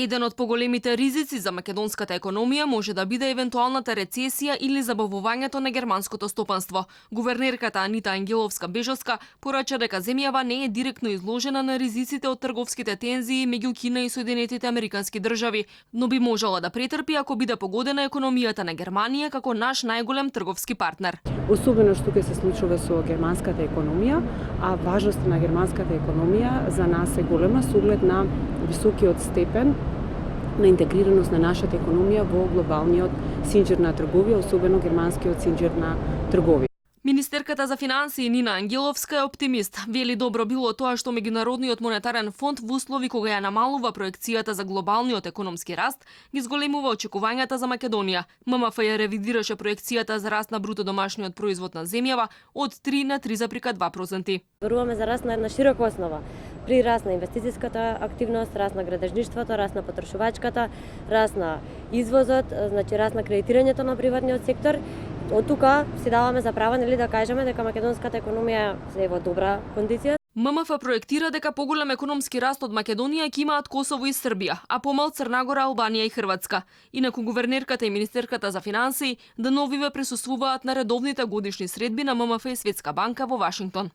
Еден од поголемите ризици за македонската економија може да биде евентуалната рецесија или забавувањето на германското стопанство. Гувернерката Анита Ангеловска-Бежовска порача дека земјава не е директно изложена на ризиците од трговските тензии меѓу Кина и Соединетите Американски држави, но би можела да претрпи ако биде погодена економијата на Германија како наш најголем трговски партнер. Особено што ќе се случува со германската економија, а важноста на германската економија за нас е голема со оглед на високиот степен на интегрираност на нашата економија во глобалниот синџир на трговија, особено германскиот синџир на трговија. Министерката за финансии Нина Ангеловска е оптимист. Вели добро било тоа што Меѓународниот монетарен фонд во услови кога ја намалува проекцијата за глобалниот економски раст, ги зголемува очекувањата за Македонија. ММФ ја ревидираше проекцијата за раст на бруто домашниот производ на земјава од 3 на 3,2%. Веруваме за раст на една широка основа. При раст на инвестицијската активност, раст на градежништвото, раст на потрошувачката, раст на извозот, значи раст на кредитирањето на приватниот сектор. Од тука си даваме за право да кажеме дека македонската економија е во добра кондиција. ММФ проектира дека поголем економски раст од Македонија ќе имаат Косово и Србија, а помал Црна Гора, Албанија и Хрватска. Инаку гувернерката и министерката за финансии деновиве присуствуваат на редовните годишни средби на ММФ и Светска банка во Вашингтон.